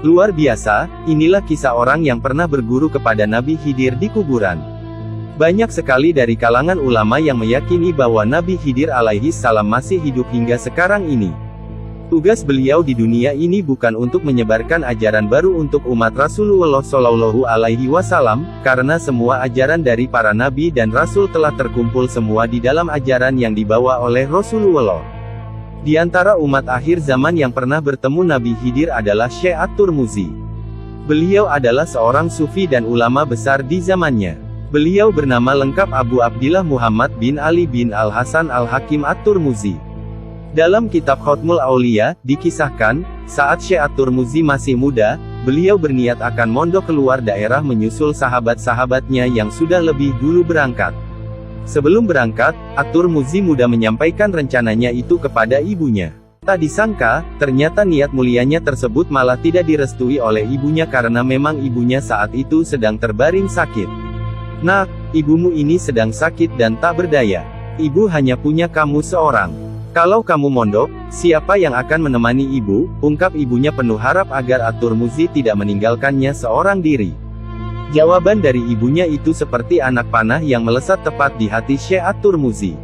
Luar biasa, inilah kisah orang yang pernah berguru kepada Nabi Khidir di kuburan. Banyak sekali dari kalangan ulama yang meyakini bahwa Nabi Khidir alaihi salam masih hidup hingga sekarang ini. Tugas beliau di dunia ini bukan untuk menyebarkan ajaran baru untuk umat Rasulullah Shallallahu Alaihi Wasallam, karena semua ajaran dari para nabi dan rasul telah terkumpul semua di dalam ajaran yang dibawa oleh Rasulullah. Di antara umat akhir zaman yang pernah bertemu Nabi Khidir adalah Syekh At-Tirmuzi. Beliau adalah seorang sufi dan ulama besar di zamannya. Beliau bernama lengkap Abu Abdillah Muhammad bin Ali bin Al-Hasan Al-Hakim At-Tirmuzi. Dalam kitab Khatmul Aulia, dikisahkan, saat Syekh At-Tirmuzi masih muda, beliau berniat akan mondok keluar daerah menyusul sahabat-sahabatnya yang sudah lebih dulu berangkat. Sebelum berangkat, At-Tirmuzi muda menyampaikan rencananya itu kepada ibunya. Tak disangka, ternyata niat mulianya tersebut malah tidak direstui oleh ibunya karena memang ibunya saat itu sedang terbaring sakit. "Nak, ibumu ini sedang sakit dan tak berdaya. Ibu hanya punya kamu seorang. Kalau kamu mondok, siapa yang akan menemani ibu?" ungkap ibunya penuh harap agar At-Tirmuzi tidak meninggalkannya seorang diri. Jawaban dari ibunya itu seperti anak panah yang melesat tepat di hati Syekh At-Tirmuzi.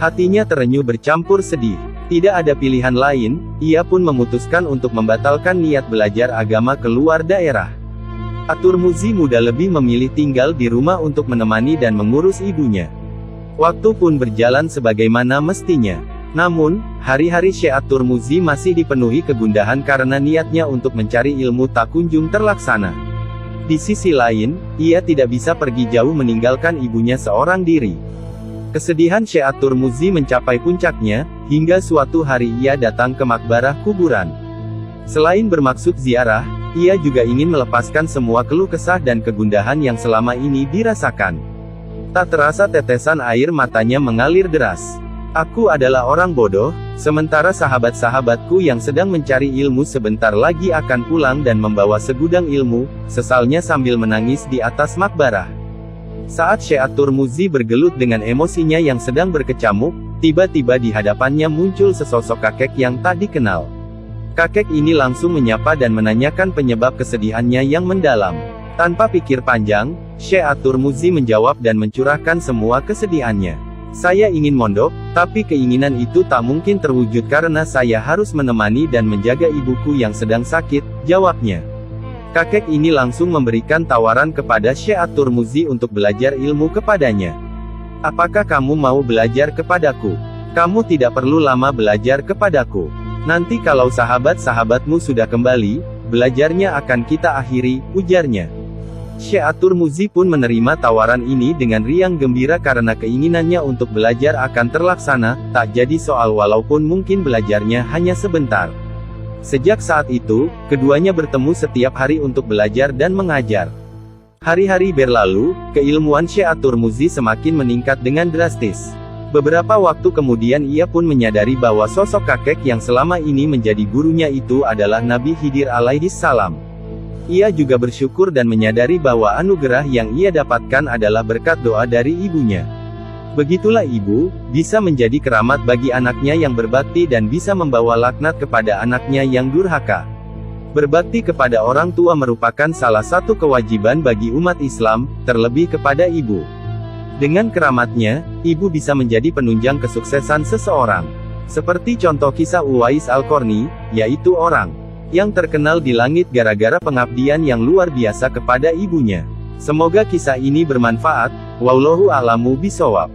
Hatinya terenyuh bercampur sedih. Tidak ada pilihan lain, ia pun memutuskan untuk membatalkan niat belajar agama keluar daerah. At-Tirmuzi muda lebih memilih tinggal di rumah untuk menemani dan mengurus ibunya. Waktu pun berjalan sebagaimana mestinya. Namun, hari-hari Syekh At-Tirmuzi masih dipenuhi kegundahan karena niatnya untuk mencari ilmu tak kunjung terlaksana. Di sisi lain, ia tidak bisa pergi jauh meninggalkan ibunya seorang diri. Kesedihan Syekh At-Tirmuzi mencapai puncaknya, hingga suatu hari ia datang ke makbarah kuburan. Selain bermaksud ziarah, ia juga ingin melepaskan semua keluh kesah dan kegundahan yang selama ini dirasakan. Tak terasa tetesan air matanya mengalir deras. "Aku adalah orang bodoh, sementara sahabat-sahabatku yang sedang mencari ilmu sebentar lagi akan pulang dan membawa segudang ilmu," sesalnya sambil menangis di atas makbarah. Saat Syekh At-Tirmuzi bergelut dengan emosinya yang sedang berkecamuk, tiba-tiba di hadapannya muncul sesosok kakek yang tak dikenal. Kakek ini langsung menyapa dan menanyakan penyebab kesedihannya yang mendalam. Tanpa pikir panjang, Syekh At-Tirmuzi menjawab dan mencurahkan semua kesedihannya. "Saya ingin mondok, tapi keinginan itu tak mungkin terwujud karena saya harus menemani dan menjaga ibuku yang sedang sakit," jawabnya. Kakek ini langsung memberikan tawaran kepada Syekh At-Tirmuzi untuk belajar ilmu kepadanya. "Apakah kamu mau belajar kepadaku? Kamu tidak perlu lama belajar kepadaku. Nanti kalau sahabat-sahabatmu sudah kembali, belajarnya akan kita akhiri," ujarnya. Syekh At-Tirmuzi pun menerima tawaran ini dengan riang gembira karena keinginannya untuk belajar akan terlaksana, tak jadi soal walaupun mungkin belajarnya hanya sebentar. Sejak saat itu, keduanya bertemu setiap hari untuk belajar dan mengajar. Hari-hari berlalu, keilmuan Syekh At-Tirmuzi semakin meningkat dengan drastis. Beberapa waktu kemudian ia pun menyadari bahwa sosok kakek yang selama ini menjadi gurunya itu adalah Nabi Khidir alaihi salam. Ia juga bersyukur dan menyadari bahwa anugerah yang ia dapatkan adalah berkat doa dari ibunya. Begitulah ibu, bisa menjadi keramat bagi anaknya yang berbakti dan bisa membawa laknat kepada anaknya yang durhaka. Berbakti kepada orang tua merupakan salah satu kewajiban bagi umat Islam, terlebih kepada ibu. Dengan keramatnya, ibu bisa menjadi penunjang kesuksesan seseorang. Seperti contoh kisah Uwais Al-Qarni, yaitu orang yang terkenal di langit gara-gara pengabdian yang luar biasa kepada ibunya. Semoga kisah ini bermanfaat. Wallahu a'lamu bishawab.